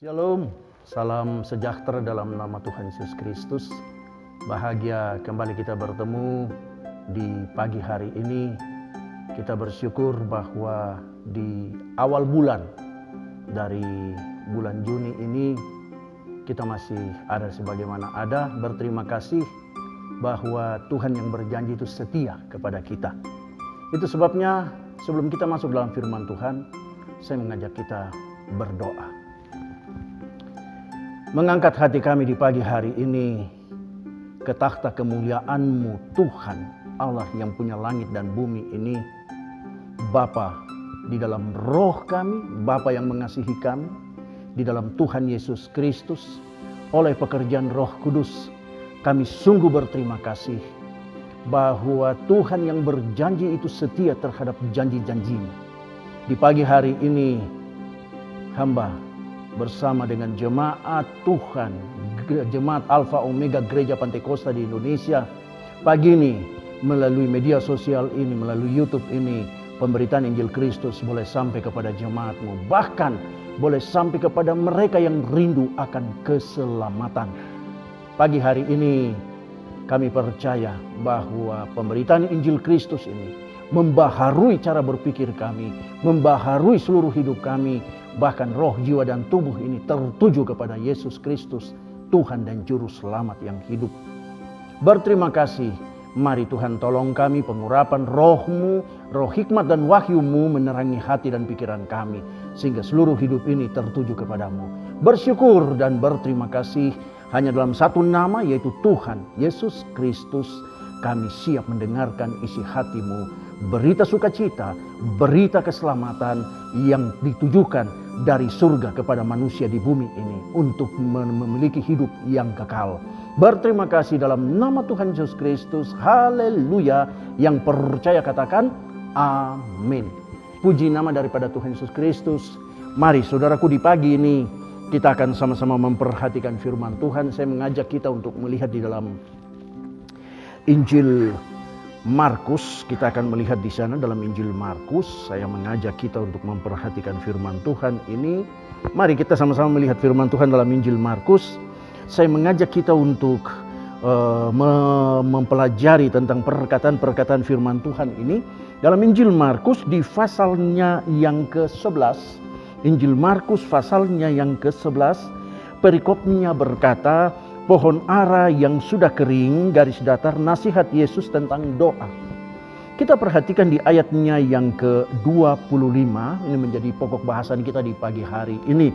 Shalom, salam sejahtera dalam nama Tuhan Yesus Kristus. Bahagia kembali kita bertemu di pagi hari ini. Kita bersyukur bahwa di awal bulan dari bulan Juni ini kita masih ada sebagaimana ada. Berterima kasih bahwa Tuhan yang berjanji itu setia kepada kita. Itu sebabnya sebelum kita masuk dalam firman Tuhan, saya mengajak kita berdoa. Mengangkat hati kami di pagi hari ini ke takhta kemuliaan-Mu Tuhan Allah yang punya langit dan bumi ini. Bapa di dalam roh kami, Bapa yang mengasihi kami, di dalam Tuhan Yesus Kristus, oleh pekerjaan Roh Kudus, kami sungguh berterima kasih bahwa Tuhan yang berjanji itu setia terhadap janji-janji-Nya. Di pagi hari ini hamba bersama dengan jemaat Tuhan, jemaat Alfa Omega Gereja Pantekosta di Indonesia, pagi ini melalui media sosial ini, melalui YouTube ini, pemberitaan Injil Kristus boleh sampai kepada jemaat-Mu, bahkan boleh sampai kepada mereka yang rindu akan keselamatan. Pagi hari ini kami percaya bahwa pemberitaan Injil Kristus ini membaharui cara berpikir kami, membaharui seluruh hidup kami. Bahkan roh, jiwa, dan tubuh ini tertuju kepada Yesus Kristus, Tuhan dan Juru Selamat yang hidup. Berterima kasih. Mari Tuhan tolong kami, pengurapan roh-Mu, roh hikmat dan wahyu-Mu menerangi hati dan pikiran kami, sehingga seluruh hidup ini tertuju kepadamu. Bersyukur dan berterima kasih hanya dalam satu nama, yaitu Tuhan Yesus Kristus. Kami siap mendengarkan isi hati-Mu, berita sukacita, berita keselamatan yang ditujukan dari surga kepada manusia di bumi ini untuk memiliki hidup yang kekal. Berterima kasih dalam nama Tuhan Yesus Kristus. Haleluya. Yang percaya katakan amin. Puji nama daripada Tuhan Yesus Kristus. Mari saudaraku, di pagi ini kita akan sama-sama memperhatikan firman Tuhan. Saya mengajak kita untuk melihat di dalam Injil Markus. Kita akan melihat di sana dalam Injil Markus. Saya mengajak kita untuk memperhatikan firman Tuhan ini. Mari kita sama-sama melihat firman Tuhan dalam Injil Markus. Saya mengajak kita untuk mempelajari tentang perkataan-perkataan firman Tuhan ini dalam Injil Markus di pasalnya yang ke-11. Injil Markus pasalnya yang ke-11, perikopnya berkata, pohon ara yang sudah kering, garis datar, nasihat Yesus tentang doa. Kita perhatikan di ayatnya yang ke-25, ini menjadi pokok bahasan kita di pagi hari ini.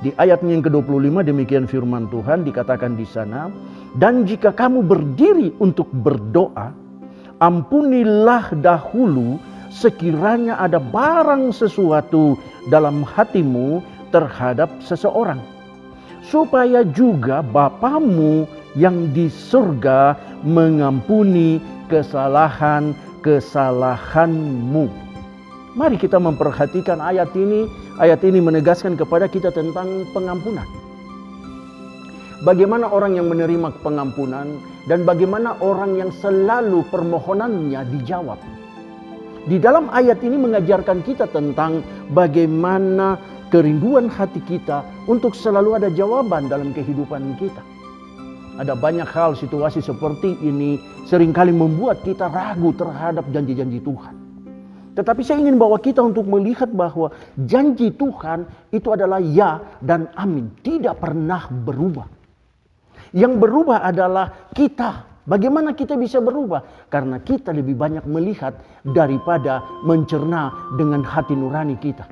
Di ayatnya yang ke-25 demikian firman Tuhan dikatakan di sana, dan jika kamu berdiri untuk berdoa, ampunilah dahulu sekiranya ada barang sesuatu dalam hatimu terhadap seseorang, supaya juga Bapamu yang di surga mengampuni kesalahan-kesalahanmu. Mari kita memperhatikan ayat ini. Ayat ini menegaskan kepada kita tentang pengampunan. Bagaimana orang yang menerima pengampunan dan bagaimana orang yang selalu permohonannya dijawab. Di dalam ayat ini mengajarkan kita tentang bagaimana kerinduan hati kita untuk selalu ada jawaban dalam kehidupan kita. Ada banyak hal, situasi seperti ini seringkali membuat kita ragu terhadap janji-janji Tuhan. Tetapi saya ingin bawa kita untuk melihat bahwa janji Tuhan itu adalah ya dan amin, tidak pernah berubah. Yang berubah adalah kita. Bagaimana kita bisa berubah? Karena kita lebih banyak melihat daripada mencerna dengan hati nurani kita.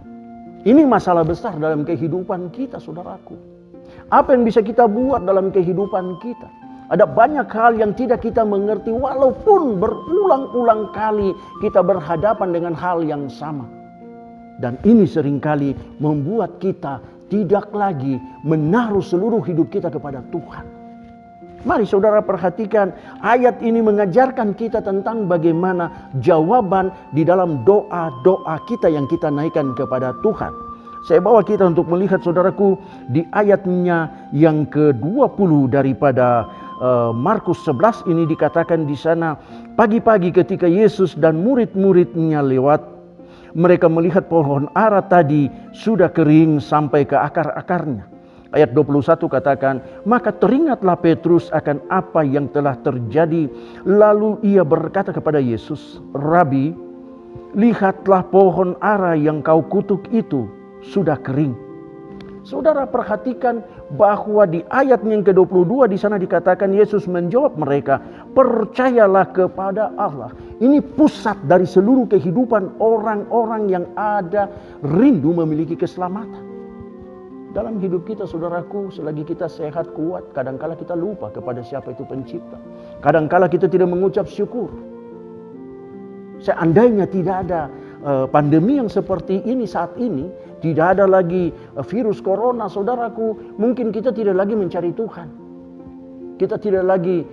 Ini masalah besar dalam kehidupan kita, saudaraku. Apa yang bisa kita buat dalam kehidupan kita? Ada banyak hal yang tidak kita mengerti walaupun berulang-ulang kali kita berhadapan dengan hal yang sama. Dan ini seringkali membuat kita tidak lagi menaruh seluruh hidup kita kepada Tuhan. Mari saudara perhatikan, ayat ini mengajarkan kita tentang bagaimana jawaban di dalam doa-doa kita yang kita naikkan kepada Tuhan. Saya bawa kita untuk melihat saudaraku di ayatnya yang ke-20 daripada Markus 11 ini dikatakan di sana, pagi-pagi ketika Yesus dan murid-muridnya lewat, mereka melihat pohon ara tadi sudah kering sampai ke akar-akarnya. Ayat 21 katakan, maka teringatlah Petrus akan apa yang telah terjadi. Lalu ia berkata kepada Yesus, Rabi, lihatlah pohon ara yang kau kutuk itu sudah kering. Saudara perhatikan bahwa di ayat yang ke-22 di sana dikatakan Yesus menjawab mereka, percayalah kepada Allah. Ini pusat dari seluruh kehidupan orang-orang yang ada rindu memiliki keselamatan. Dalam hidup kita, saudaraku, selagi kita sehat kuat, kadangkala kita lupa kepada siapa itu pencipta. Kadangkala kita tidak mengucap syukur. Seandainya tidak ada pandemi yang seperti ini saat ini, tidak ada lagi virus corona, saudaraku, mungkin kita tidak lagi mencari Tuhan. Kita tidak lagi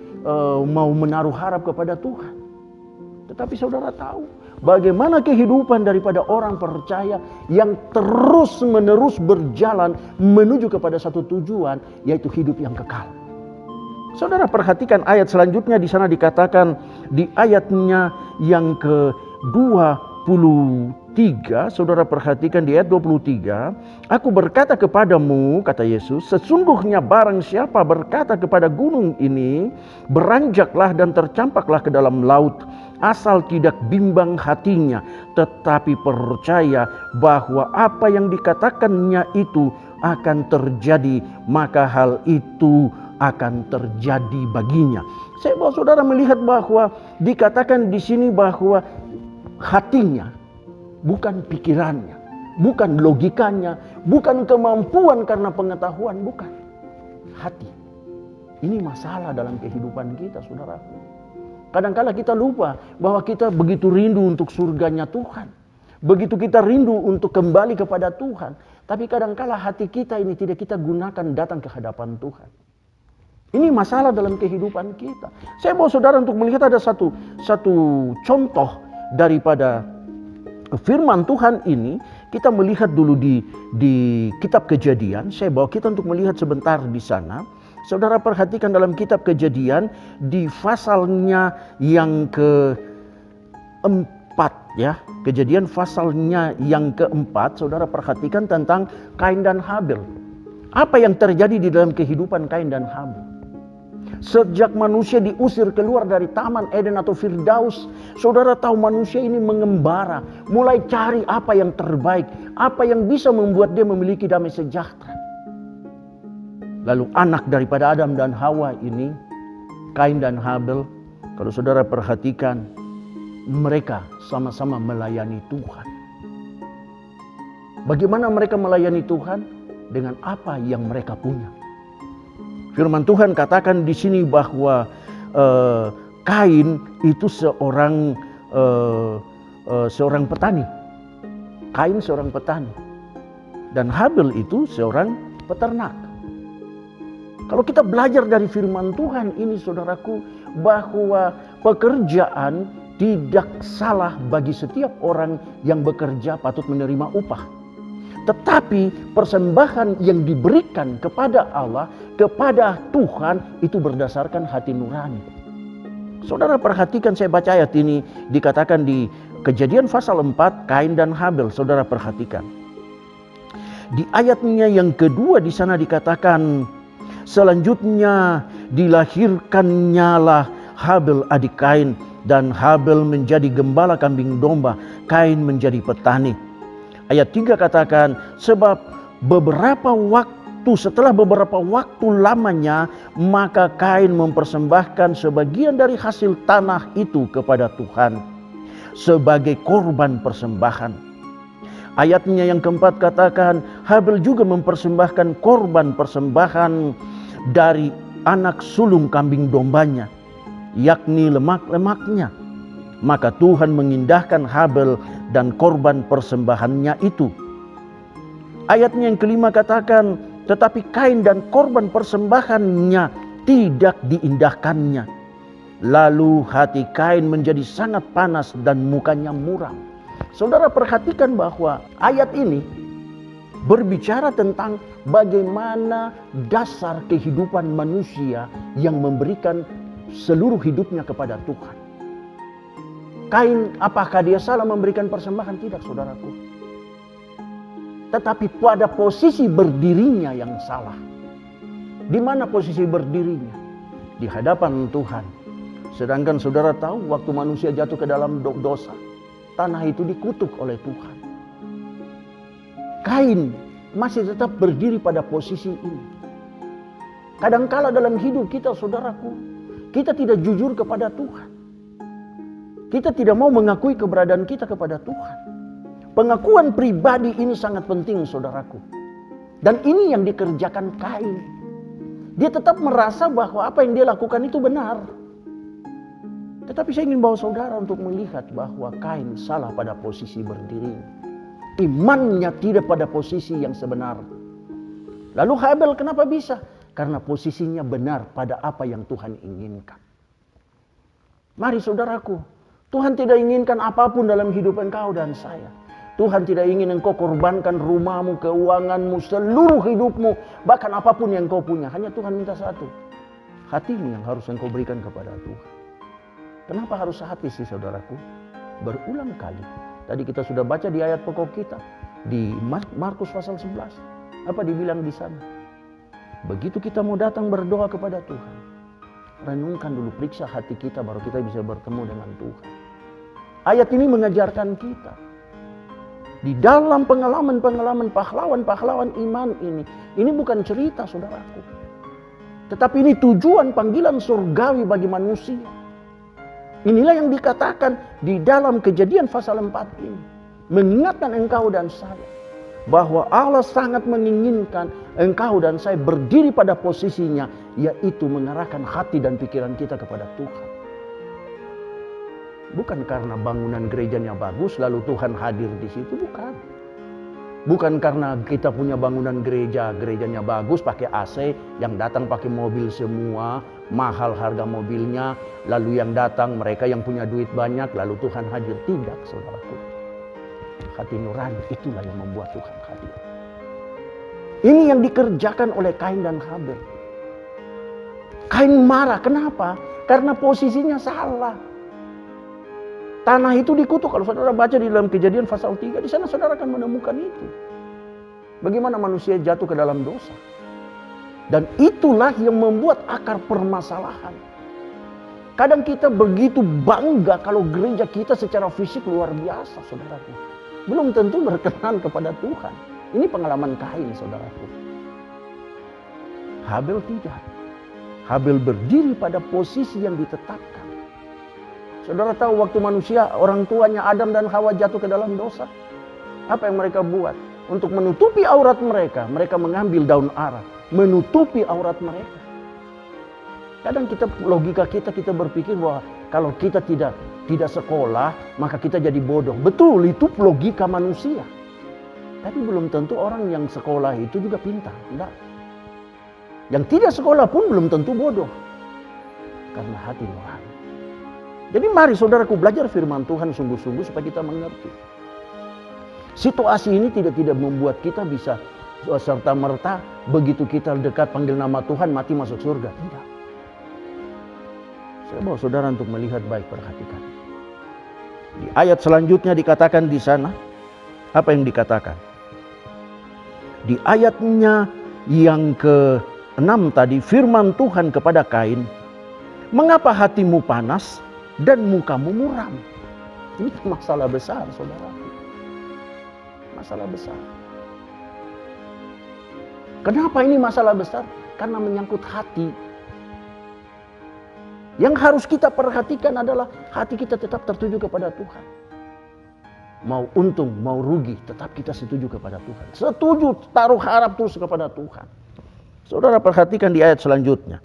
mau menaruh harap kepada Tuhan. Tetapi saudara tahu bagaimana kehidupan daripada orang percaya yang terus-menerus berjalan menuju kepada satu tujuan, yaitu hidup yang kekal. Saudara perhatikan ayat selanjutnya di sana dikatakan di ayatnya yang ke-23, saudara perhatikan di ayat 23, aku berkata kepadamu, kata Yesus, sesungguhnya barang siapa berkata kepada gunung ini, beranjaklah dan tercampaklah ke dalam laut, asal tidak bimbang hatinya, tetapi percaya bahwa apa yang dikatakannya itu akan terjadi, maka hal itu akan terjadi baginya. Saya mau saudara melihat bahwa dikatakan di sini bahwa hatinya, bukan pikirannya, bukan logikanya, bukan kemampuan karena pengetahuan, bukan. Hati. Ini masalah dalam kehidupan kita, saudaraku. Kadangkala kita lupa bahwa kita begitu rindu untuk surganya Tuhan. Begitu kita rindu untuk kembali kepada Tuhan. Tapi kadangkala hati kita ini tidak kita gunakan datang ke hadapan Tuhan. Ini masalah dalam kehidupan kita. Saya mau saudara untuk melihat ada satu contoh daripada firman Tuhan ini. Kita melihat dulu di kitab Kejadian. Saya bawa kita untuk melihat sebentar di sana. Saudara perhatikan dalam kitab Kejadian di pasalnya yang keempat ya. Kejadian pasalnya yang keempat, saudara perhatikan tentang Kain dan Habel. Apa yang terjadi di dalam kehidupan Kain dan Habel? Sejak manusia diusir keluar dari Taman Eden atau Firdaus, saudara tahu manusia ini mengembara, mulai cari apa yang terbaik, apa yang bisa membuat dia memiliki damai sejahtera. Lalu anak daripada Adam dan Hawa ini, Kain dan Habel, kalau saudara perhatikan, mereka sama-sama melayani Tuhan. Bagaimana mereka melayani Tuhan? Dengan apa yang mereka punya. Firman Tuhan katakan di sini bahwa Kain itu seorang petani. Kain seorang petani. Dan Habel itu seorang peternak. Kalau kita belajar dari firman Tuhan ini, saudaraku, bahwa pekerjaan tidak salah bagi setiap orang yang bekerja patut menerima upah. Tetapi persembahan yang diberikan kepada Allah, kepada Tuhan, itu berdasarkan hati nurani. Saudara perhatikan, saya baca ayat ini, dikatakan di Kejadian pasal 4, Kain dan Habel. Saudara perhatikan. Di ayatnya yang kedua di sana dikatakan, selanjutnya dilahirkannyalah Habel adik Kain, dan Habel menjadi gembala kambing domba, Kain menjadi petani. Ayat 3 katakan, sebab setelah beberapa waktu lamanya, maka Kain mempersembahkan sebagian dari hasil tanah itu kepada Tuhan sebagai korban persembahan. Ayatnya yang keempat katakan, Habel juga mempersembahkan korban persembahan dari anak sulung kambing dombanya, yakni lemak-lemaknya. Maka Tuhan mengindahkan Habel dan korban persembahannya itu. Ayatnya yang kelima katakan, tetapi Kain dan korban persembahannya tidak diindahkannya. Lalu hati Kain menjadi sangat panas dan mukanya muram. Saudara perhatikan bahwa ayat ini berbicara tentang bagaimana dasar kehidupan manusia yang memberikan seluruh hidupnya kepada Tuhan. Kain, apakah dia salah memberikan persembahan? Tidak, saudaraku. tetapi pada posisi berdirinya yang salah. Di mana posisi berdirinya? Di hadapan Tuhan. Sedangkan saudara tahu waktu manusia jatuh ke dalam dosa, tanah itu dikutuk oleh Tuhan. Kain masih tetap berdiri pada posisi ini. Kadangkala dalam hidup kita, saudaraku, kita tidak jujur kepada Tuhan. Kita tidak mau mengakui keberadaan kita kepada Tuhan. Pengakuan pribadi ini sangat penting, saudaraku. Dan ini yang dikerjakan Kain. Dia tetap merasa bahwa apa yang dia lakukan itu benar. Tetapi saya ingin bawa saudara untuk melihat bahwa Kain salah pada posisi berdiri. Imannya tidak pada posisi yang sebenar. Lalu Habel kenapa bisa? Karena posisinya benar pada apa yang Tuhan inginkan. Mari saudaraku, Tuhan tidak inginkan apapun dalam hidup engkau dan saya. Tuhan tidak ingin engkau korbankan rumahmu, keuanganmu, seluruh hidupmu, bahkan apapun yang engkau punya. Hanya Tuhan minta satu, hatimu yang harus engkau berikan kepada Tuhan. Kenapa harus hati sih saudaraku? Berulang kali. Tadi kita sudah baca di ayat pokok kita, di Markus pasal 11. Apa dibilang di sana? Begitu kita mau datang berdoa kepada Tuhan, renungkan dulu, periksa hati kita, baru kita bisa bertemu dengan Tuhan. Ayat ini mengajarkan kita. Di dalam pengalaman-pengalaman pahlawan-pahlawan iman ini bukan cerita saudaraku. Tetapi ini tujuan panggilan surgawi bagi manusia. Inilah yang dikatakan di dalam Kejadian pasal 4 ini. Mengingatkan engkau dan saya bahwa Allah sangat menginginkan engkau dan saya berdiri pada posisinya, yaitu mengarahkan hati dan pikiran kita kepada Tuhan. Bukan karena bangunan gerejanya bagus lalu Tuhan hadir di situ, bukan. Bukan karena kita punya bangunan gerejanya bagus pakai AC, yang datang pakai mobil semua, mahal harga mobilnya, lalu yang datang mereka yang punya duit banyak, lalu Tuhan hadir. Tidak, saudaraku. Hati nurani itulah yang membuat Tuhan hadir. Ini yang dikerjakan oleh Kain dan Habel. Kain marah, kenapa? Karena posisinya salah. Tanah itu dikutuk. Kalau saudara baca di dalam Kejadian pasal 3, di sana saudara akan menemukan itu. Bagaimana manusia jatuh ke dalam dosa. Dan itulah yang membuat akar permasalahan. Kadang kita begitu bangga kalau gereja kita secara fisik luar biasa, saudaraku. Belum tentu berkenan kepada Tuhan. Ini pengalaman Kain, saudaraku. Habel tidak. Habel berdiri pada posisi yang ditetapkan. Saudara tahu waktu manusia, orang tuanya Adam dan Hawa jatuh ke dalam dosa. Apa yang mereka buat? Untuk menutupi aurat mereka, mereka mengambil daun ara. Menutupi aurat mereka. Kadang logika kita berpikir bahwa kalau kita tidak sekolah, maka kita jadi bodoh. Betul, itu logika manusia. Tapi belum tentu orang yang sekolah itu juga pintar. Tidak. Yang tidak sekolah pun belum tentu bodoh. Karena hati nurani. Jadi mari saudaraku belajar firman Tuhan sungguh-sungguh supaya kita mengerti. Situasi ini tidak membuat kita bisa serta-merta begitu kita dekat panggil nama Tuhan mati masuk surga. Tidak. Saya bawa saudara untuk melihat baik, perhatikan. Di ayat selanjutnya dikatakan di sana, apa yang dikatakan? Di ayatnya yang ke-6 tadi, firman Tuhan kepada Kain, "Mengapa hatimu panas dan mukamu muram?" Ini masalah besar, saudara. Masalah besar. Kenapa ini masalah besar? Karena menyangkut hati. Yang harus kita perhatikan adalah hati kita tetap tertuju kepada Tuhan. Mau untung, mau rugi, tetap kita setuju kepada Tuhan. Setuju, taruh harap terus kepada Tuhan. Saudara perhatikan di ayat selanjutnya.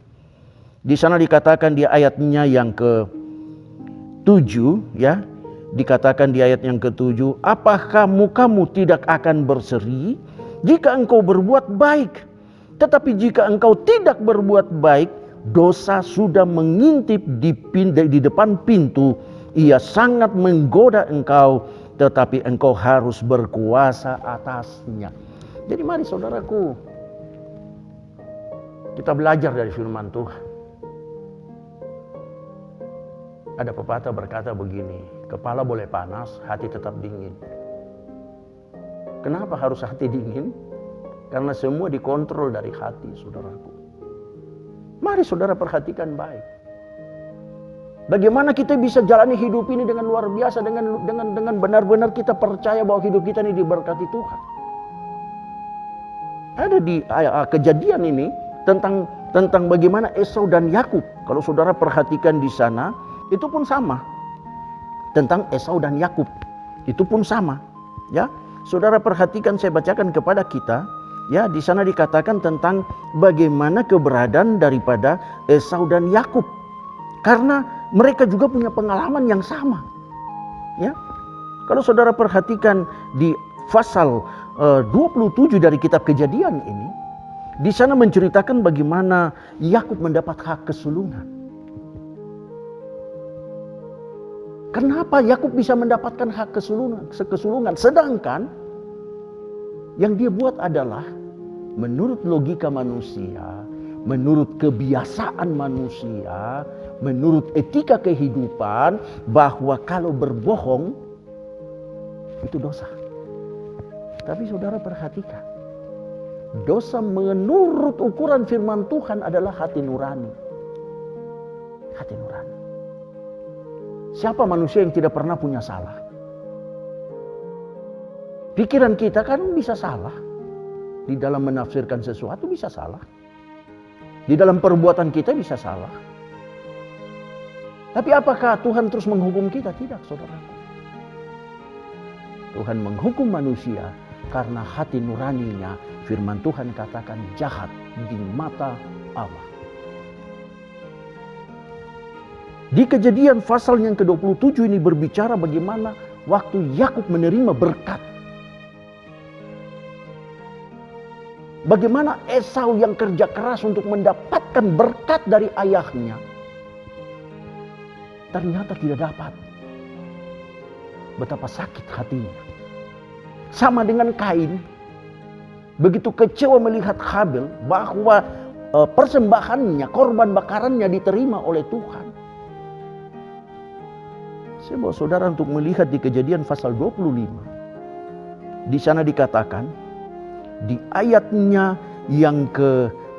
Di sana dikatakan di ayatnya yang ke-7, ya. Dikatakan di ayat yang ke-7, "Apakah mukamu tidak akan berseri jika engkau berbuat baik? Tetapi jika engkau tidak berbuat baik, dosa sudah mengintip di depan pintu. Ia sangat menggoda engkau, tetapi engkau harus berkuasa atasnya." Jadi mari saudaraku, kita belajar dari firman Tuhan. Ada pepatah berkata begini, kepala boleh panas, hati tetap dingin. Kenapa harus hati dingin? Karena semua dikontrol dari hati, saudaraku. Mari saudara perhatikan baik. Bagaimana kita bisa jalani hidup ini dengan luar biasa, dengan benar-benar kita percaya bahwa hidup kita ini diberkati Tuhan. Ada di Kejadian ini tentang bagaimana Esau dan Yakub. Kalau saudara perhatikan di sana, itu pun sama. Tentang Esau dan Yakub, itu pun sama. Ya, saudara perhatikan, saya bacakan kepada kita. Ya, di sana dikatakan tentang bagaimana keberadaan daripada Esau dan Yakub. Karena mereka juga punya pengalaman yang sama. Ya. Kalau saudara perhatikan di pasal 27 dari kitab Kejadian ini, di sana menceritakan bagaimana Yakub mendapat hak kesulungan. Kenapa Yakub bisa mendapatkan hak kesulungan? Sedangkan yang dia buat adalah menurut logika manusia, menurut kebiasaan manusia, menurut etika kehidupan, bahwa kalau berbohong itu dosa. Tapi saudara perhatikan, dosa menurut ukuran firman Tuhan adalah hati nurani. Hati nurani. Siapa manusia yang tidak pernah punya salah? Pikiran kita kan bisa salah. Di dalam menafsirkan sesuatu bisa salah. Di dalam perbuatan kita bisa salah. Tapi apakah Tuhan terus menghukum kita? Tidak, saudaraku. Tuhan menghukum manusia karena hati nuraninya, firman Tuhan katakan, jahat di mata Allah. Di Kejadian pasal yang ke-27 ini berbicara bagaimana waktu Yakub menerima berkat. Bagaimana Esau yang kerja keras untuk mendapatkan berkat dari ayahnya, ternyata tidak dapat. Betapa sakit hatinya. Sama dengan Kain, begitu kecewa melihat Habel bahwa persembahannya, korban bakarannya diterima oleh Tuhan. Saya bawa saudara untuk melihat di Kejadian pasal 25. Di sana dikatakan, di ayatnya yang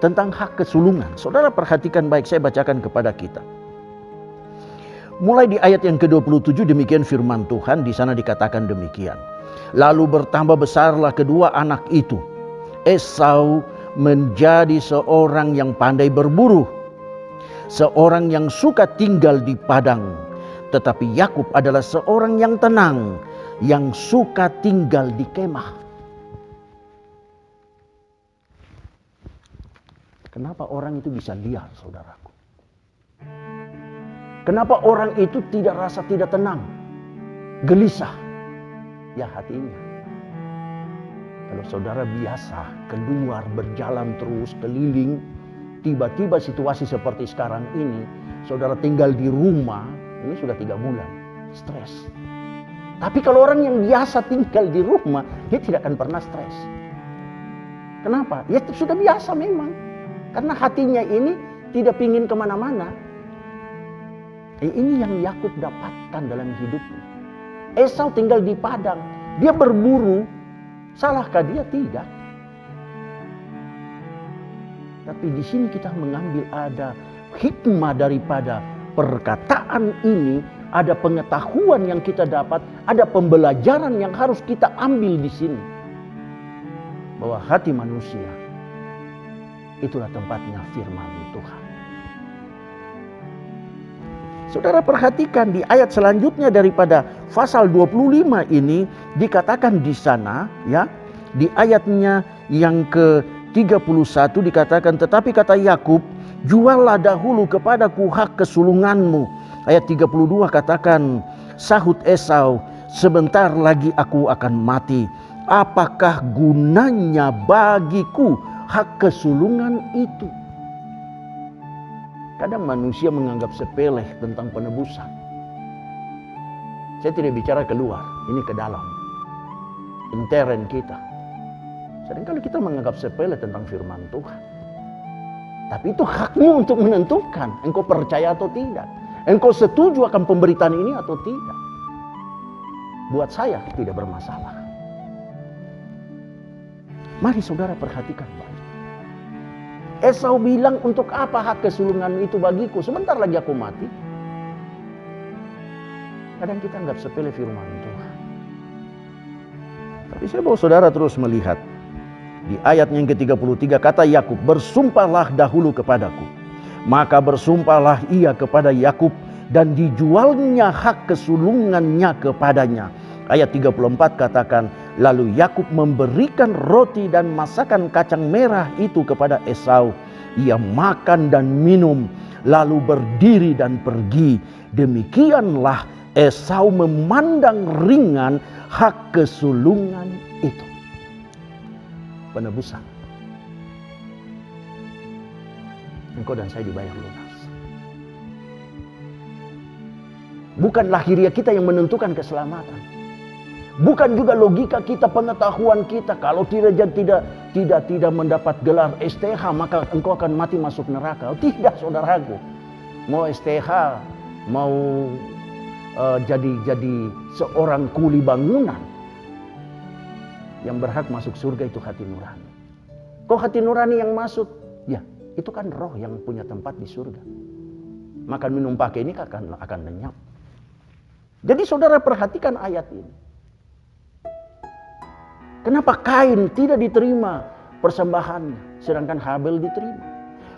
tentang hak kesulungan. Saudara perhatikan baik, saya bacakan kepada kita. Mulai di ayat yang ke-27 demikian firman Tuhan, di sana dikatakan demikian. Lalu bertambah besarlah kedua anak itu. Esau menjadi seorang yang pandai berburu, seorang yang suka tinggal di padang. Tetapi Yakub adalah seorang yang tenang, yang suka tinggal di kemah. Kenapa orang itu bisa liar, saudaraku? Kenapa orang itu tidak tenang, gelisah? Ya hatinya. Kalau saudara biasa keluar berjalan terus keliling, tiba-tiba situasi seperti sekarang ini, saudara tinggal di rumah, ini sudah 3 bulan, stres. Tapi kalau orang yang biasa tinggal di rumah, dia tidak akan pernah stres. Kenapa? Ya sudah biasa memang. Karena hatinya ini tidak ingin kemana-mana. Ini yang Yakub dapatkan dalam hidupnya. Esau tinggal di padang, dia berburu. Salahkah dia? Tidak. Tapi di sini kita mengambil ada hikmah daripada perkataan ini, ada pengetahuan yang kita dapat, ada pembelajaran yang harus kita ambil di sini. Bahwa hati manusia itulah tempatnya firman Tuhan. Saudara perhatikan di ayat selanjutnya daripada pasal 25 ini dikatakan di sana, ya, di ayatnya yang ke-31 dikatakan, tetapi kata Yakub, juallah dahulu kepadaku hak kesulunganmu. Ayat 32 katakan, sahut Esau, sebentar lagi aku akan mati. Apakah gunanya bagiku hak kesulungan itu? Kadang manusia menganggap sepele tentang penebusan. Saya tidak bicara keluar, ini ke dalam. Intern kita. Seringkali kita menganggap sepele tentang firman Tuhan. Tapi itu hakmu untuk menentukan engkau percaya atau tidak. Engkau setuju akan pemberitaan ini atau tidak. Buat saya tidak bermasalah. Mari saudara perhatikan baik. Esau bilang, untuk apa hak kesulungan itu bagiku? Sebentar lagi aku mati. Kadang kita anggap sepele firman Tuhan. Tapi saya bawa saudara terus melihat. Di ayat yang ke-33 kata Yakub, bersumpahlah dahulu kepadaku. Maka bersumpahlah ia kepada Yakub dan dijualnya hak kesulungannya kepadanya. Ayat 34 katakan, lalu Yakub memberikan roti dan masakan kacang merah itu kepada Esau. Ia makan dan minum, lalu berdiri dan pergi. Demikianlah Esau memandang ringan hak kesulungan itu. Penebusan. Engkau dan saya dibayar lunas. Bukan lahiriah kita yang menentukan keselamatan. Bukan juga logika kita, pengetahuan kita. Kalau tidak mendapat gelar STH, maka engkau akan mati masuk neraka. Tidak, saudaraku. Mau STH, mau jadi seorang kuli bangunan, yang berhak masuk surga itu hati nurani. Kok hati nurani yang masuk? Ya, itu kan roh yang punya tempat di surga. Makan minum pakai ini akan lenyap. Jadi saudara perhatikan ayat ini. Kenapa Kain tidak diterima persembahannya, sedangkan Habel diterima?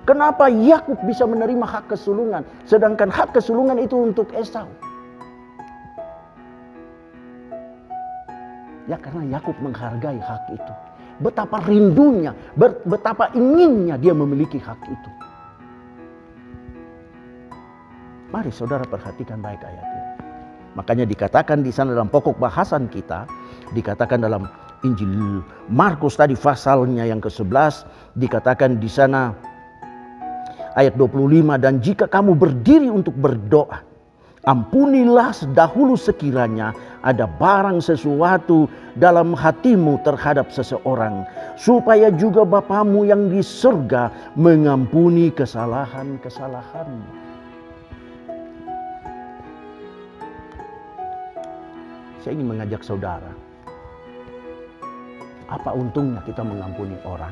Kenapa Yakub bisa menerima hak kesulungan, sedangkan hak kesulungan itu untuk Esau? Ya karena Yakub menghargai hak itu. Betapa rindunya, betapa inginnya dia memiliki hak itu. Mari saudara perhatikan baik ayat ini. Makanya dikatakan di sana dalam pokok bahasan kita, dikatakan dalam Injil Markus tadi pasalnya yang ke-11, dikatakan di sana ayat 25, dan jika kamu berdiri untuk berdoa, ampunilah dahulu sekiranya ada barang sesuatu dalam hatimu terhadap seseorang, supaya juga Bapamu yang di surga mengampuni kesalahan-kesalahanmu. Saya ingin mengajak saudara, apa untungnya kita mengampuni orang?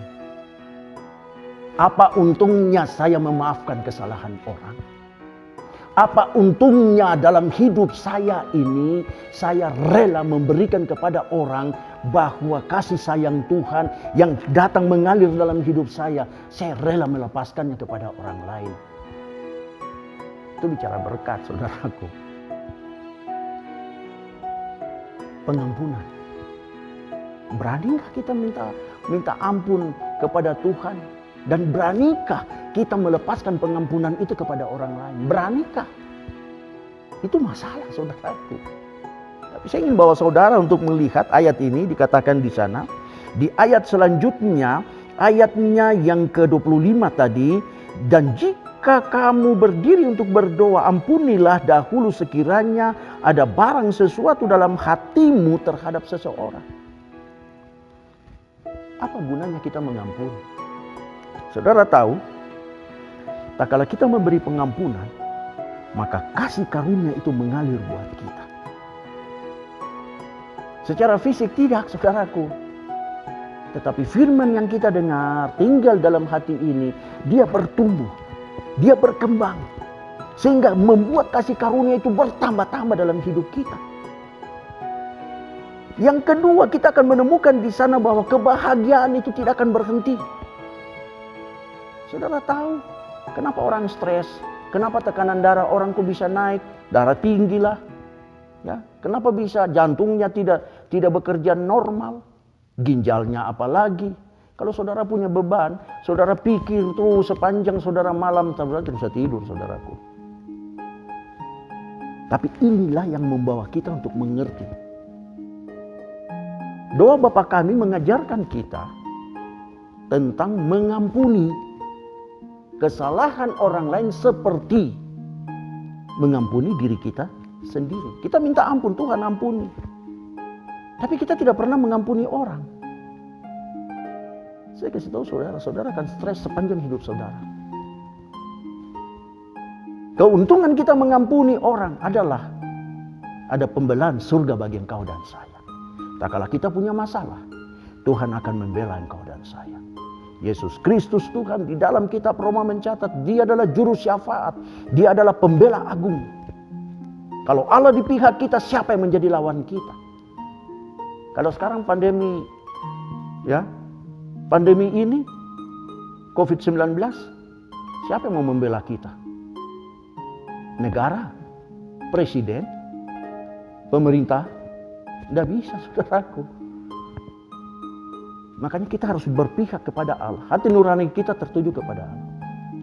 Apa untungnya saya memaafkan kesalahan orang? Apa untungnya dalam hidup saya ini, saya rela memberikan kepada orang bahwa kasih sayang Tuhan yang datang mengalir dalam hidup saya rela melepaskannya kepada orang lain. Itu bicara berkat, saudaraku. Pengampunan. Beranikah kita minta ampun kepada Tuhan? Dan beranikah kita melepaskan pengampunan itu kepada orang lain? Beranikah? Itu masalah, saudaraku. Tapi saya ingin bawa saudara untuk melihat ayat ini, dikatakan di sana. Di ayat selanjutnya, ayatnya yang ke-25 tadi, dan jika kamu berdiri untuk berdoa, ampunilah dahulu sekiranya ada barang sesuatu dalam hatimu terhadap seseorang. Apa gunanya kita mengampuni? Saudara tahu, tak kala kita memberi pengampunan, maka kasih karunia itu mengalir buat kita. Secara fisik tidak, saudaraku. Tetapi firman yang kita dengar tinggal dalam hati ini, dia bertumbuh, dia berkembang, sehingga membuat kasih karunia itu bertambah-tambah dalam hidup kita. Yang kedua, kita akan menemukan di sana bahwa kebahagiaan itu tidak akan berhenti. Saudara tahu kenapa orang stres? Kenapa tekanan darah orang kok bisa naik? Darah tinggi lah. Ya, kenapa bisa jantungnya tidak bekerja normal? Ginjalnya apalagi? Kalau saudara punya beban, saudara pikir tuh sepanjang saudara malam, saudara tidak bisa tidur, saudaraku. Tapi inilah yang membawa kita untuk mengerti. Doa Bapa kami mengajarkan kita tentang mengampuni kesalahan orang lain seperti mengampuni diri kita sendiri. Kita minta ampun, Tuhan ampuni. Tapi kita tidak pernah mengampuni orang. Saya kasih tahu saudara akan stres sepanjang hidup saudara. Keuntungan kita mengampuni orang adalah ada pembelaan surga bagi engkau dan saya. Tak kala kita punya masalah, Tuhan akan membela engkau dan saya. Yesus Kristus Tuhan di dalam kitab Roma mencatat, Dia adalah juru syafaat, Dia adalah pembela agung. Kalau Allah di pihak kita, siapa yang menjadi lawan kita? Kalau sekarang pandemi ini COVID-19, siapa yang mau membela kita? Negara, presiden, pemerintah? Tidak bisa, saudaraku. Makanya kita harus berpihak kepada Allah. Hati nurani kita tertuju kepada Allah.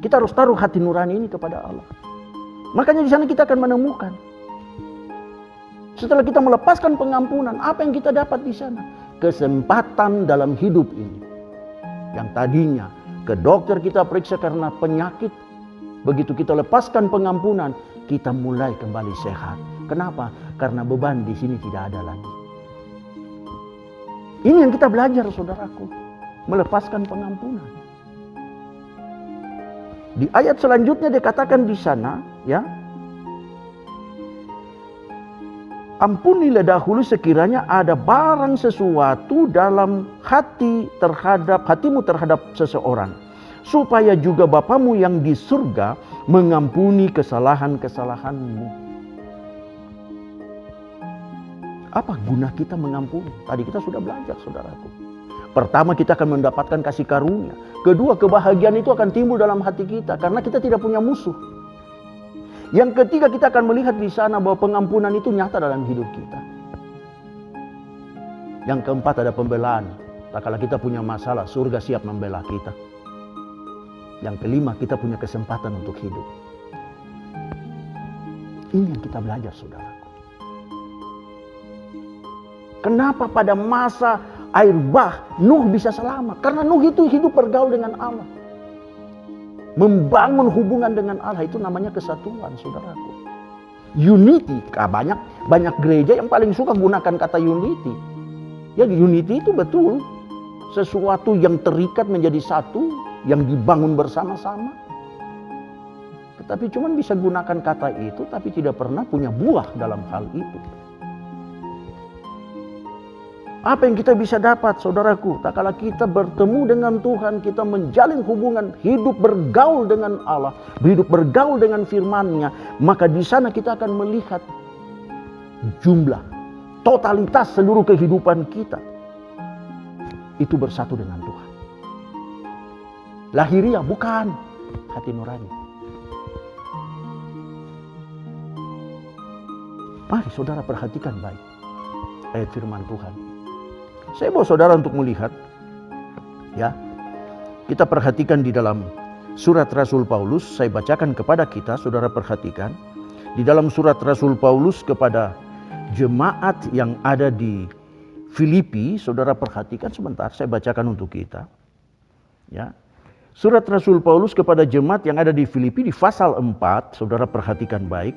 Kita harus taruh hati nurani ini kepada Allah. Makanya di sana kita akan menemukan. Setelah kita melepaskan pengampunan, apa yang kita dapat di sana? Kesempatan dalam hidup ini. Yang tadinya ke dokter kita periksa karena penyakit. Begitu kita lepaskan pengampunan, kita mulai kembali sehat. Kenapa? Karena beban di sini tidak ada lagi. Ini yang kita belajar, saudaraku. Melepaskan pengampunan. Di ayat selanjutnya dikatakan di sana, ya. Ampunilah dahulu sekiranya ada barang sesuatu dalam hatimu terhadap seseorang, supaya juga Bapamu yang di surga mengampuni kesalahan-kesalahanmu. Apa guna kita mengampuni? Tadi kita sudah belajar, saudaraku. Pertama, kita akan mendapatkan kasih karunia. Kedua, kebahagiaan itu akan timbul dalam hati kita karena kita tidak punya musuh. Yang ketiga, kita akan melihat di sana bahwa pengampunan itu nyata dalam hidup kita. Yang keempat, ada pembelaan. Tak kala kita punya masalah, surga siap membela kita. Yang kelima, kita punya kesempatan untuk hidup. Ini yang kita belajar, saudaraku. Kenapa pada masa air bah Nuh bisa selamat? Karena Nuh itu hidup bergaul dengan Allah. Membangun hubungan dengan Allah itu namanya kesatuan, saudaraku. Unity. Banyak gereja yang paling suka gunakan kata unity. Ya, unity itu betul. Sesuatu yang terikat menjadi satu, yang dibangun bersama-sama. Tetapi cuma bisa gunakan kata itu, tapi tidak pernah punya buah dalam hal itu. Apa yang kita bisa dapat, saudaraku? Tak kala kita bertemu dengan Tuhan, kita menjalin hubungan, hidup bergaul dengan Allah, hidup bergaul dengan firman-Nya, maka di sana kita akan melihat jumlah, totalitas seluruh kehidupan kita itu bersatu dengan Tuhan. Lahiriah, bukan hati nurani. Mari saudara perhatikan baik ayat firman Tuhan. Saya bawa saudara untuk melihat, ya. Kita perhatikan di dalam surat Rasul Paulus, saya bacakan kepada kita, saudara perhatikan. Di dalam surat Rasul Paulus kepada jemaat yang ada di Filipi, saudara perhatikan sebentar, saya bacakan untuk kita. Ya. Surat Rasul Paulus kepada jemaat yang ada di Filipi di pasal 4, saudara perhatikan baik.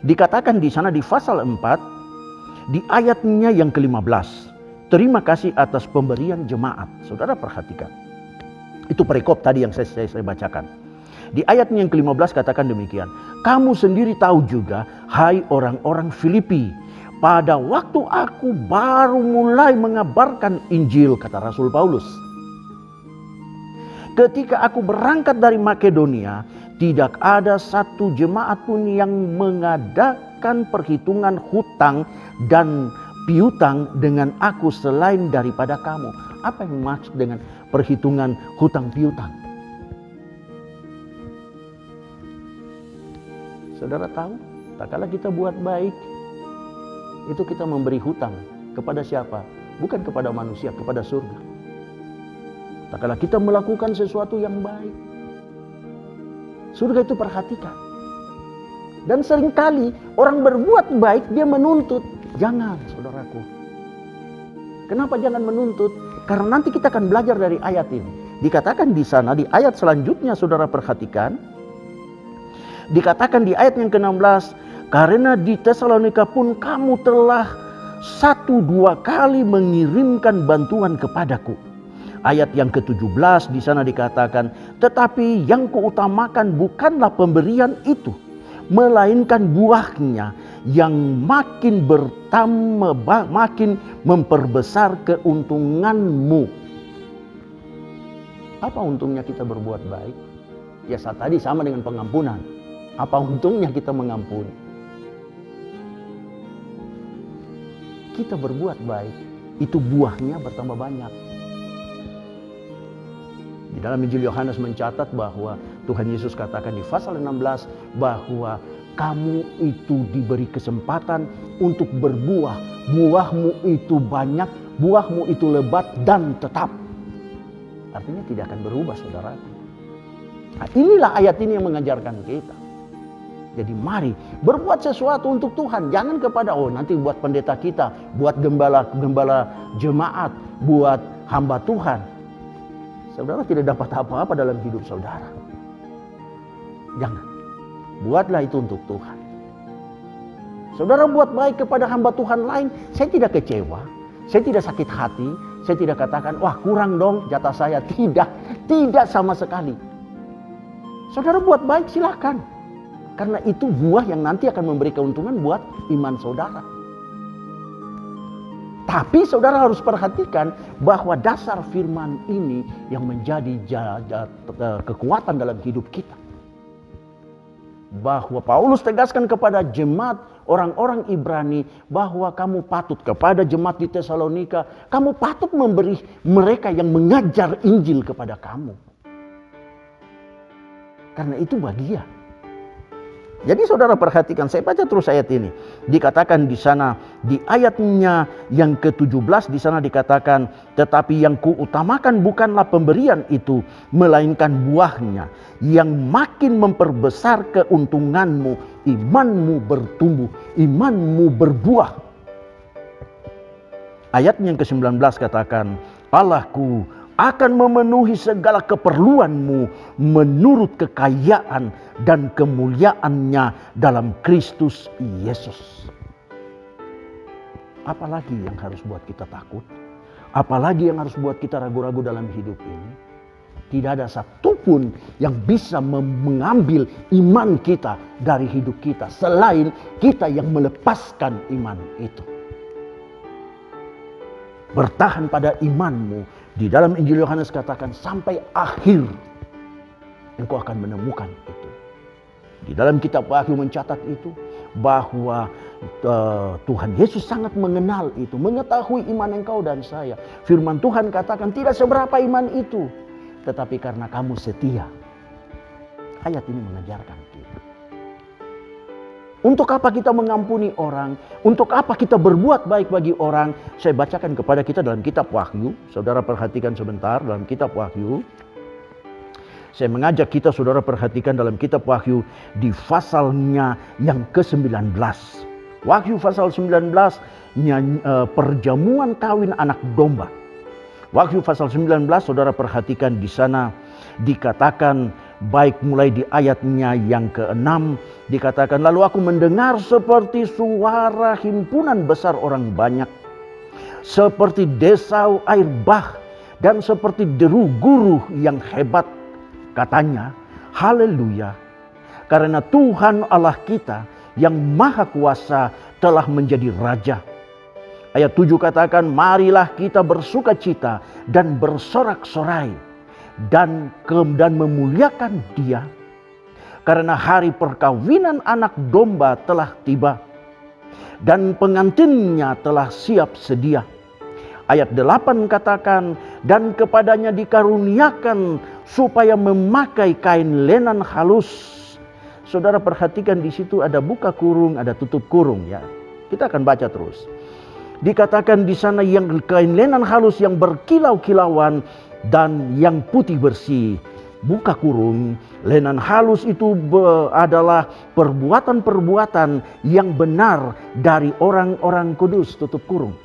Dikatakan di sana di pasal 4, di ayatnya yang ke-15. Terima kasih atas pemberian jemaat. Saudara perhatikan. Itu perikop tadi yang saya bacakan. Di ayat yang ke-15 katakan demikian. Kamu sendiri tahu juga, hai orang-orang Filipi, pada waktu aku baru mulai mengabarkan Injil, kata Rasul Paulus. Ketika aku berangkat dari Makedonia, tidak ada satu jemaat pun yang mengadakan perhitungan hutang dan piutang dengan aku selain daripada kamu. Apa yang maksud dengan perhitungan hutang piutang? Saudara tahu, tak kala kita buat baik, itu kita memberi hutang kepada siapa? Bukan kepada manusia, kepada surga. Tak kala kita melakukan sesuatu yang baik, surga itu perhatikan. Dan seringkali orang berbuat baik, dia menuntut. Jangan, saudaraku. Kenapa jangan menuntut? Karena nanti kita akan belajar dari ayat ini. Dikatakan di sana, di ayat selanjutnya, saudara perhatikan. Dikatakan di ayat yang ke-16, karena di Tesalonika pun kamu telah 1-2 kali mengirimkan bantuan kepadaku. Ayat yang ke-17 di sana dikatakan, tetapi yang kuutamakan bukanlah pemberian itu, melainkan buahnya yang makin bertambah, makin memperbesar keuntunganmu. Apa untungnya kita berbuat baik? Ya saat tadi sama dengan pengampunan. Apa untungnya kita mengampuni? Kita berbuat baik, itu buahnya bertambah banyak. Di dalam Injil Yohanes mencatat bahwa Tuhan Yesus katakan di pasal 16 bahwa kamu itu diberi kesempatan untuk berbuah. Buahmu itu banyak, buahmu itu lebat dan tetap. Artinya tidak akan berubah, saudara. Nah, inilah ayat ini yang mengajarkan kita. Jadi mari berbuat sesuatu untuk Tuhan. Jangan kepada nanti buat pendeta kita, buat gembala jemaat, buat hamba Tuhan. Saudara tidak dapat apa-apa dalam hidup saudara. Jangan. Buatlah itu untuk Tuhan. Saudara buat baik kepada hamba Tuhan lain, saya tidak kecewa, saya tidak sakit hati, saya tidak katakan, wah kurang dong jatah saya. Tidak sama sekali. Saudara buat baik silakan. Karena itu buah yang nanti akan memberi keuntungan buat iman saudara. Tapi saudara harus perhatikan bahwa dasar firman ini yang menjadi kekuatan dalam hidup kita. Bahwa Paulus tegaskan kepada jemaat orang-orang Ibrani bahwa kamu patut kepada jemaat di Tesalonika, kamu patut memberi mereka yang mengajar Injil kepada kamu. Karena itu bagian. Jadi saudara perhatikan, saya baca terus ayat ini. Dikatakan di sana, di ayatnya yang ke-17 di sana dikatakan, tetapi yang kuutamakan bukanlah pemberian itu, melainkan buahnya yang makin memperbesar keuntunganmu, imanmu bertumbuh, imanmu berbuah. Ayat yang ke-19 katakan, Allahku akan memenuhi segala keperluanmu menurut kekayaan dan kemuliaannya dalam Kristus Yesus. Apalagi yang harus buat kita takut? Apalagi yang harus buat kita ragu-ragu dalam hidup ini? Tidak ada satupun yang bisa mengambil iman kita dari hidup kita selain kita yang melepaskan iman itu. Bertahan pada imanmu. Di dalam Injil Yohanes katakan sampai akhir engkau akan menemukan itu. Di dalam kitab Wahyu mencatat itu bahwa Tuhan Yesus sangat mengenal itu, mengetahui iman engkau dan saya. Firman Tuhan katakan tidak seberapa iman itu, tetapi karena kamu setia. Ayat ini mengajarkan kita. Untuk apa kita mengampuni orang? Untuk apa kita berbuat baik bagi orang? Saya bacakan kepada kita dalam kitab Wahyu. Saudara perhatikan sebentar dalam kitab Wahyu. Saya mengajak kita saudara perhatikan dalam kitab Wahyu di pasalnya yang ke-19. Wahyu pasal 19 perjamuan kawin anak domba. Wahyu pasal 19 saudara perhatikan di sana dikatakan baik mulai di ayatnya yang ke-6 dikatakan, lalu aku mendengar seperti suara himpunan besar orang banyak, seperti desau air bah dan seperti deru guru yang hebat. Katanya, haleluya, karena Tuhan Allah kita yang maha kuasa telah menjadi raja. Ayat 7 katakan, marilah kita bersuka cita dan bersorak-sorai dan memuliakan Dia, karena hari perkawinan anak domba telah tiba dan pengantinnya telah siap sedia. Ayat 8 katakan, dan kepadanya dikaruniakan supaya memakai kain lenan halus. Saudara perhatikan di situ ada buka kurung, ada tutup kurung ya. Kita akan baca terus. Dikatakan di sana yang kain lenan halus yang berkilau-kilauan dan yang putih bersih. Buka kurung, lenan halus itu adalah perbuatan-perbuatan yang benar dari orang-orang kudus. Tutup kurung.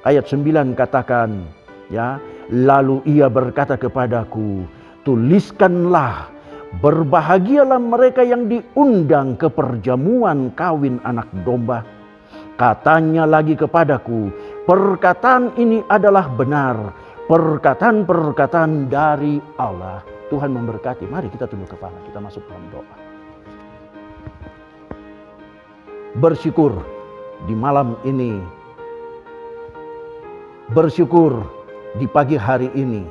Ayat 9 katakan, ya, lalu ia berkata kepadaku, tuliskanlah, berbahagialah mereka yang diundang ke perjamuan kawin anak domba. Katanya lagi kepadaku, perkataan ini adalah benar, perkataan-perkataan dari Allah. Tuhan memberkati. Mari kita tunduk kepala, kita masuk dalam doa. Bersyukur di malam ini Bersyukur di pagi hari ini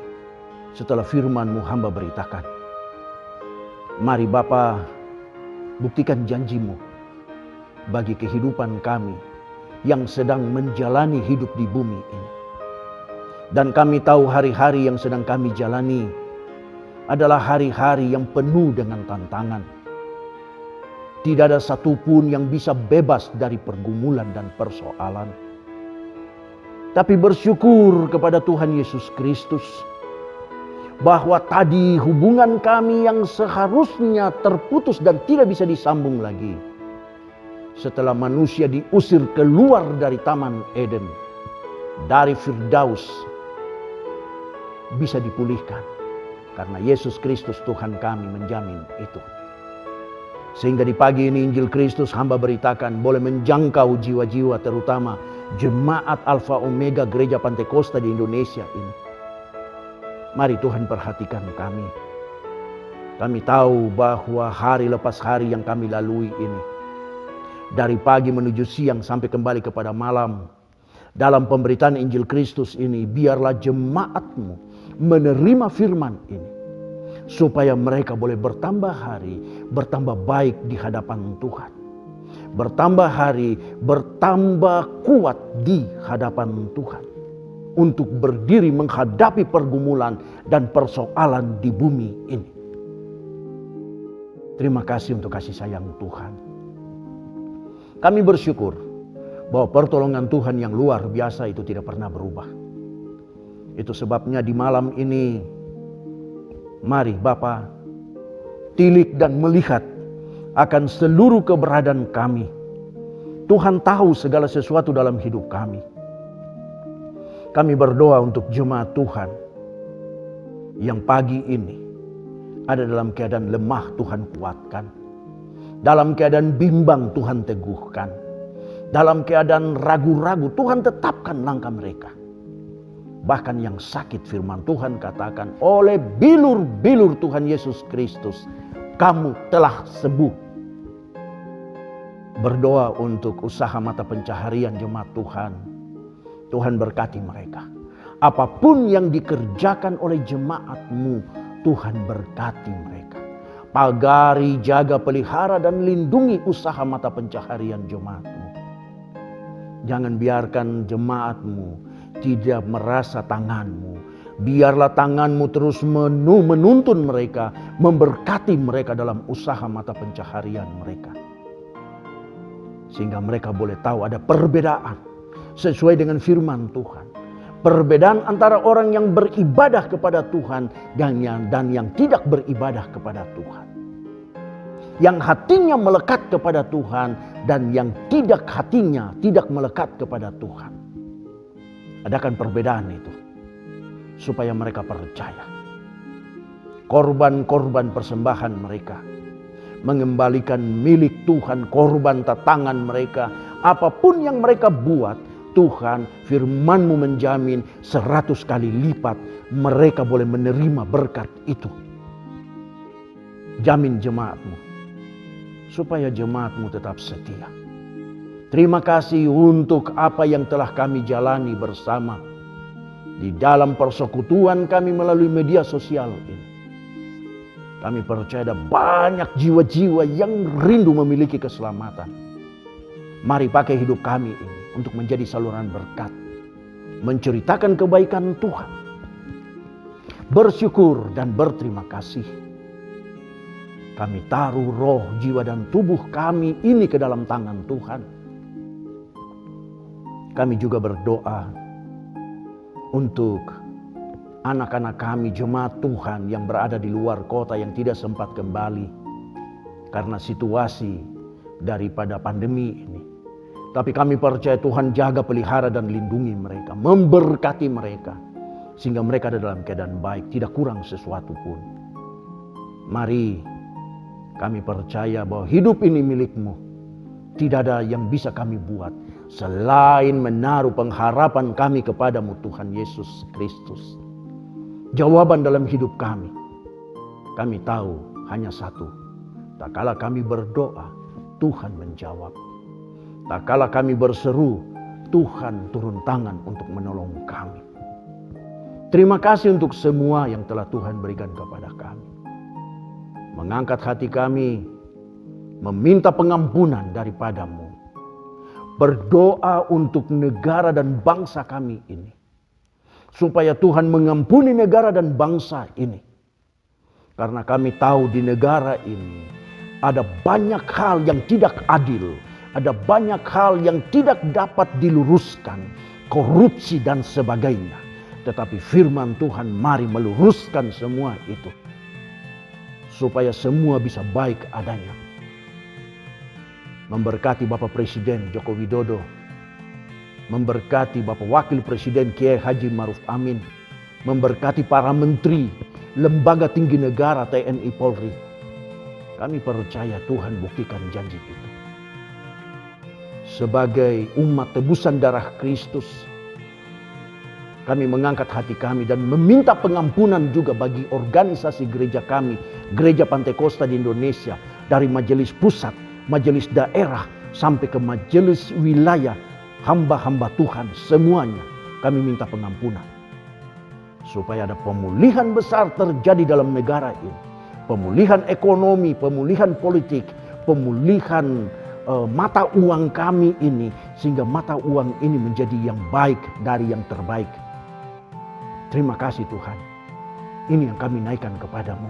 setelah firman-Mu hamba beritakan. Mari Bapa, buktikan janji-Mu bagi kehidupan kami yang sedang menjalani hidup di bumi ini. Dan kami tahu hari-hari yang sedang kami jalani adalah hari-hari yang penuh dengan tantangan. Tidak ada satupun yang bisa bebas dari pergumulan dan persoalan. Tapi bersyukur kepada Tuhan Yesus Kristus bahwa tadi hubungan kami yang seharusnya terputus dan tidak bisa disambung lagi, setelah manusia diusir keluar dari Taman Eden, dari Firdaus, bisa dipulihkan. Karena Yesus Kristus Tuhan kami menjamin itu. Sehingga di pagi ini Injil Kristus hamba beritakan boleh menjangkau jiwa-jiwa, terutama jemaat Alfa Omega Gereja Pantekosta di Indonesia ini. Mari Tuhan perhatikan kami. Kami tahu bahwa hari lepas hari yang kami lalui ini, dari pagi menuju siang sampai kembali kepada malam, dalam pemberitaan Injil Kristus ini, biarlah jemaat-Mu menerima firman ini, supaya mereka boleh bertambah hari, bertambah baik di hadapan Tuhan. Bertambah hari, bertambah kuat di hadapan Tuhan. Untuk berdiri menghadapi pergumulan dan persoalan di bumi ini. Terima kasih untuk kasih sayang Tuhan. Kami bersyukur bahwa pertolongan Tuhan yang luar biasa itu tidak pernah berubah. Itu sebabnya di malam ini, mari Bapa, tilik dan melihat akan seluruh keberadaan kami. Tuhan tahu segala sesuatu dalam hidup kami. Kami berdoa untuk jemaat Tuhan yang pagi ini ada dalam keadaan lemah, Tuhan kuatkan. Dalam keadaan bimbang, Tuhan teguhkan. Dalam keadaan ragu-ragu, Tuhan tetapkan langkah mereka. Bahkan yang sakit, firman Tuhan katakan, oleh bilur-bilur Tuhan Yesus Kristus, kamu telah sembuh. Berdoa untuk usaha mata pencaharian jemaat Tuhan. Tuhan berkati mereka. Apapun yang dikerjakan oleh jemaat-Mu, Tuhan berkati mereka. Pagari, jaga, pelihara, dan lindungi usaha mata pencaharian jemaat-Mu. Jangan biarkan jemaat-Mu tidak merasa tangan-Mu. Biarlah tangan-Mu terus menuntun mereka, memberkati mereka dalam usaha mata pencaharian mereka. Sehingga mereka boleh tahu ada perbedaan sesuai dengan firman Tuhan. Perbedaan antara orang yang beribadah kepada Tuhan dan yang tidak beribadah kepada Tuhan. Yang hatinya melekat kepada Tuhan dan yang hatinya tidak melekat kepada Tuhan. Adakan perbedaan itu supaya mereka percaya. Korban-korban persembahan mereka, mengembalikan milik Tuhan, korban tangan mereka, apapun yang mereka buat, Tuhan, firman-Mu menjamin 100 kali lipat mereka boleh menerima berkat itu. Jamin jemaat-Mu, supaya jemaat-Mu tetap setia. Terima kasih untuk apa yang telah kami jalani bersama di dalam persekutuan kami melalui media sosial ini. Kami percaya ada banyak jiwa-jiwa yang rindu memiliki keselamatan. Mari pakai hidup kami ini untuk menjadi saluran berkat, menceritakan kebaikan Tuhan, bersyukur dan berterima kasih. Kami taruh roh, jiwa, dan tubuh kami ini ke dalam tangan Tuhan. Kami juga berdoa untuk anak-anak kami, jemaat Tuhan yang berada di luar kota yang tidak sempat kembali karena situasi daripada pandemi ini. Tapi kami percaya Tuhan jaga, pelihara, dan lindungi mereka, memberkati mereka, sehingga mereka ada dalam keadaan baik, tidak kurang sesuatu pun. Mari kami percaya bahwa hidup ini milik-Mu. Tidak ada yang bisa kami buat selain menaruh pengharapan kami kepadamu Tuhan Yesus Kristus. Jawaban dalam hidup kami tahu hanya satu. Tak kala kami berdoa, Tuhan menjawab. Tak kala kami berseru, Tuhan turun tangan untuk menolong kami. Terima kasih untuk semua yang telah Tuhan berikan kepada kami. Mengangkat hati kami, meminta pengampunan daripada-Mu. Berdoa untuk negara dan bangsa kami ini. Supaya Tuhan mengampuni negara dan bangsa ini. Karena kami tahu di negara ini ada banyak hal yang tidak adil. Ada banyak hal yang tidak dapat diluruskan. Korupsi dan sebagainya. Tetapi firman Tuhan mari meluruskan semua itu. Supaya semua bisa baik adanya. Memberkati Bapak Presiden Joko Widodo. Memberkati Bapak Wakil Presiden Kiai Haji Maruf Amin. Memberkati para menteri, lembaga tinggi negara TNI Polri. Kami percaya Tuhan buktikan janji itu. Sebagai umat tebusan darah Kristus, kami mengangkat hati kami dan meminta pengampunan juga bagi organisasi gereja kami, Gereja Pantekosta di Indonesia, dari majelis pusat, majelis daerah, sampai ke majelis wilayah, hamba-hamba Tuhan, semuanya kami minta pengampunan. Supaya ada pemulihan besar terjadi dalam negara ini. Pemulihan ekonomi, pemulihan politik, pemulihan mata uang kami ini. Sehingga mata uang ini menjadi yang baik dari yang terbaik. Terima kasih Tuhan. Ini yang kami naikkan kepadamu.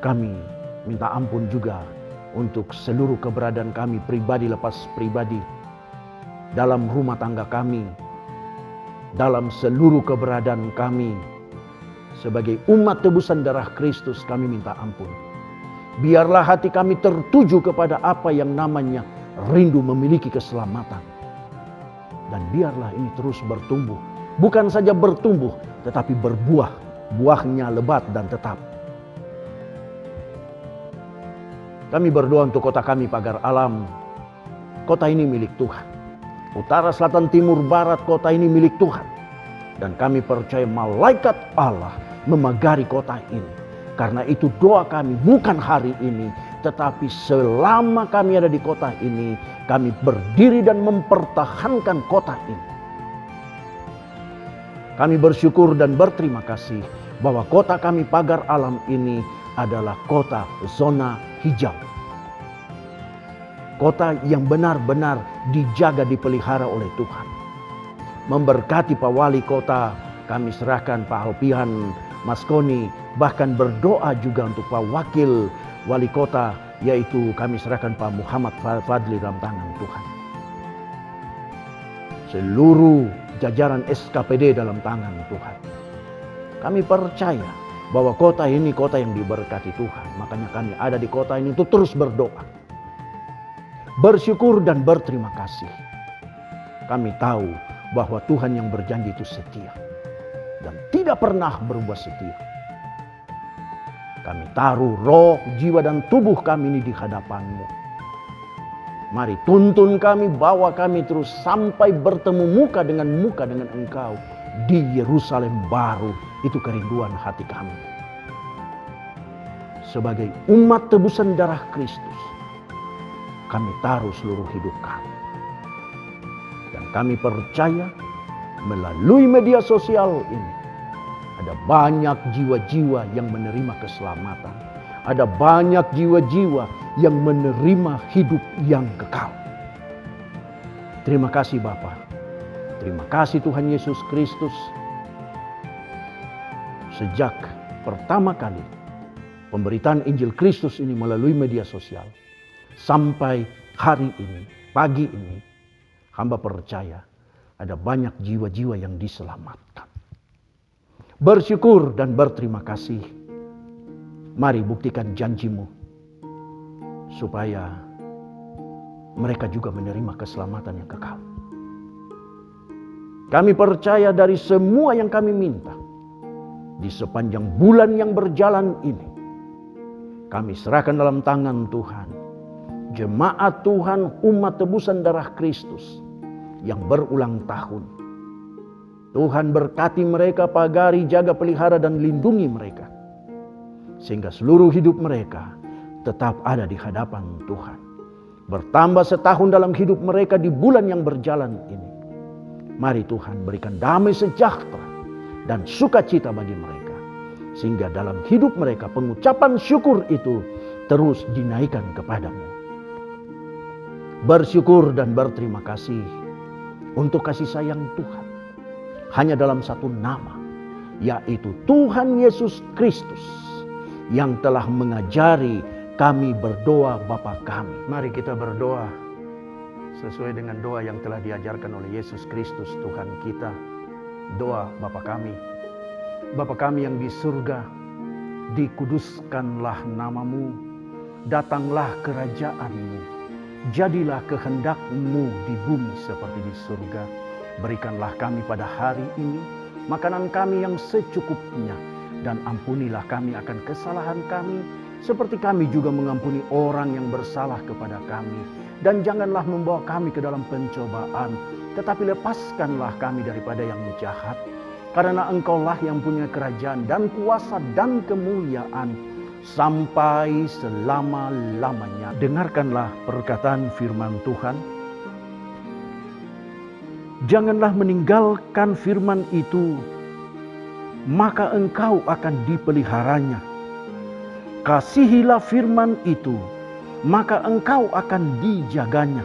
Kami minta ampun juga untuk seluruh keberadaan kami pribadi lepas pribadi. Dalam rumah tangga kami. Dalam seluruh keberadaan kami. Sebagai umat tebusan darah Kristus kami minta ampun. Biarlah hati kami tertuju kepada apa yang namanya rindu memiliki keselamatan. Dan biarlah ini terus bertumbuh. Bukan saja bertumbuh, tetapi berbuah. Buahnya lebat dan tetap. Kami berdoa untuk kota kami Pagar Alam. Kota ini milik Tuhan. Utara, selatan, timur, barat, kota ini milik Tuhan. Dan kami percaya malaikat Allah memagari kota ini. Karena itu doa kami bukan hari ini, tetapi selama kami ada di kota ini, kami berdiri dan mempertahankan kota ini. Kami bersyukur dan berterima kasih bahwa kota kami Pagar Alam ini adalah kota zona hijau. Kota yang benar-benar dijaga, dipelihara oleh Tuhan. Memberkati Pak Wali Kota, kami serahkan Pak Alpian Maskoni, bahkan berdoa juga untuk Pak Wakil Wali Kota, yaitu kami serahkan Pak Muhammad Fadli dalam tangan Tuhan. Seluruh jajaran SKPD dalam tangan Tuhan. Kami percaya bahwa kota ini kota yang diberkati Tuhan. Makanya kami ada di kota ini untuk terus berdoa. Bersyukur dan berterima kasih. Kami tahu bahwa Tuhan yang berjanji itu setia. Dan tidak pernah berubah setia. Kami taruh roh, jiwa dan tubuh kami ini di hadapan-Mu. Mari tuntun kami, bawa kami terus sampai bertemu muka dengan Engkau di Yerusalem baru. Itu kerinduan hati kami. Sebagai umat tebusan darah Kristus, kami taruh seluruh hidup kami. Dan kami percaya melalui media sosial ini ada banyak jiwa-jiwa yang menerima keselamatan. Ada banyak jiwa-jiwa yang menerima hidup yang kekal. Terima kasih Bapa. Terima kasih Tuhan Yesus Kristus. Sejak pertama kali pemberitaan Injil Kristus ini melalui media sosial sampai hari ini, pagi ini, hamba percaya ada banyak jiwa-jiwa yang diselamatkan. Bersyukur dan berterima kasih. Mari buktikan janji-Mu supaya mereka juga menerima keselamatan yang kekal. Kami percaya dari semua yang kami minta di sepanjang bulan yang berjalan ini, kami serahkan dalam tangan Tuhan. Jemaat Tuhan, umat tebusan darah Kristus yang berulang tahun. Tuhan berkati mereka, pagari, jaga, pelihara dan lindungi mereka. Sehingga seluruh hidup mereka tetap ada di hadapan Tuhan. bertambah setahun dalam hidup mereka di bulan yang berjalan ini. Mari Tuhan berikan damai sejahtera dan sukacita bagi mereka, sehingga dalam hidup mereka pengucapan syukur itu terus dinaikkan kepadamu. Bersyukur dan berterima kasih untuk kasih sayang Tuhan hanya dalam satu nama, yaitu Tuhan Yesus Kristus, yang telah mengajari kami berdoa Bapa kami. Mari kita berdoa sesuai dengan doa yang telah diajarkan oleh Yesus Kristus Tuhan kita. Doa Bapa kami. Bapa kami yang di surga, dikuduskanlah namamu, datanglah kerajaan-Mu, jadilah kehendak-Mu di bumi seperti di surga. Berikanlah kami pada hari ini makanan kami yang secukupnya, dan ampunilah kami akan kesalahan kami, seperti kami juga mengampuni orang yang bersalah kepada kami. Dan janganlah membawa kami ke dalam pencobaan, tetapi lepaskanlah kami daripada yang jahat. Karena Engkaulah yang punya kerajaan dan kuasa dan kemuliaan sampai selama-lamanya. Dengarkanlah perkataan firman Tuhan. Janganlah meninggalkan firman itu, maka engkau akan dipeliharanya. Kasihilah firman itu, maka engkau akan dijaganya.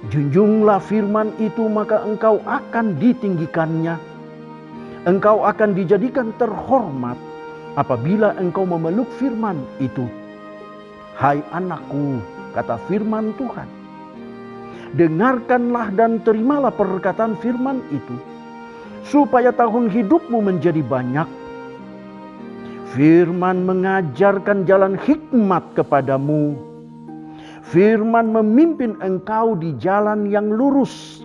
Junjunglah firman itu, maka engkau akan ditinggikannya. Engkau akan dijadikan terhormat apabila engkau memeluk firman itu. Hai anakku, kata firman Tuhan, dengarkanlah dan terimalah perkataan firman itu, supaya tahun hidupmu menjadi banyak. Firman mengajarkan jalan hikmat kepadamu. Firman memimpin engkau di jalan yang lurus.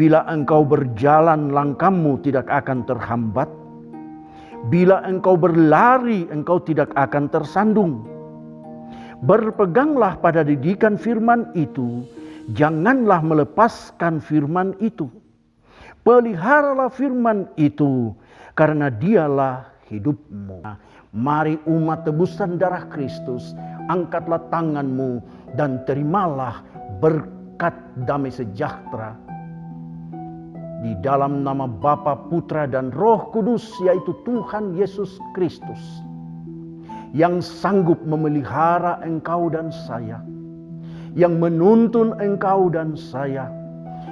Bila engkau berjalan, langkahmu tidak akan terhambat. Bila engkau berlari, engkau tidak akan tersandung. Berpeganglah pada didikan firman itu, janganlah melepaskan firman itu. Peliharalah firman itu, karena dialah hidupmu. Mari umat tebusan darah Kristus, angkatlah tanganmu dan terimalah berkat damai sejahtera di dalam nama Bapa, Putra, dan Roh Kudus, yaitu Tuhan Yesus Kristus, yang sanggup memelihara engkau dan saya, yang menuntun engkau dan saya,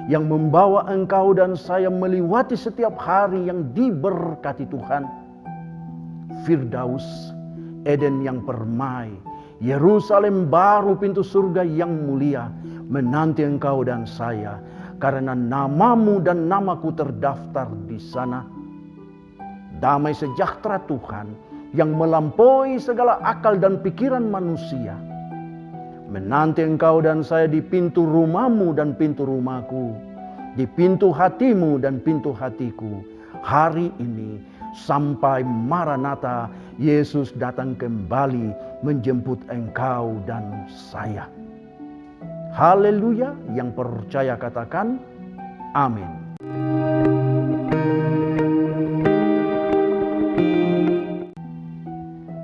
yang membawa engkau dan saya melewati setiap hari yang diberkati Tuhan. Firdaus, Eden yang permai, Yerusalem baru, pintu surga yang mulia menanti engkau dan saya, karena namamu dan namaku terdaftar di sana. Damai sejahtera Tuhan yang melampaui segala akal dan pikiran manusia menanti engkau dan saya di pintu rumahmu dan pintu rumahku, di pintu hatimu dan pintu hatiku hari ini, sampai Maranatha, Yesus datang kembali menjemput engkau dan saya. Haleluya, yang percaya katakan amin.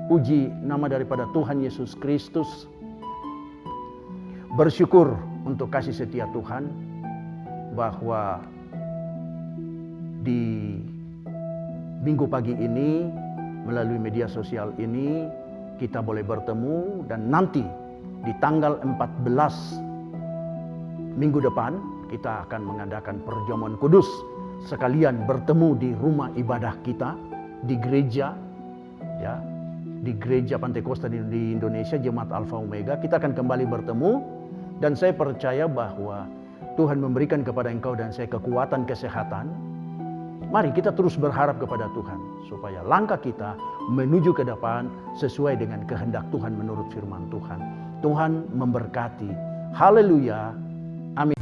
Puji nama daripada Tuhan Yesus Kristus. Bersyukur untuk kasih setia Tuhan, bahwa di minggu pagi ini melalui media sosial ini kita boleh bertemu, dan nanti di tanggal 14 minggu depan kita akan mengadakan perjamuan kudus, sekalian bertemu di rumah ibadah kita di gereja, ya, di gereja Pantekosta di Indonesia, Jemaat Alfa Omega. Kita akan kembali bertemu, dan saya percaya bahwa Tuhan memberikan kepada engkau dan saya kekuatan, kesehatan. Mari kita terus berharap kepada Tuhan supaya langkah kita menuju ke depan sesuai dengan kehendak Tuhan menurut firman Tuhan. Tuhan memberkati. Haleluya. Amin.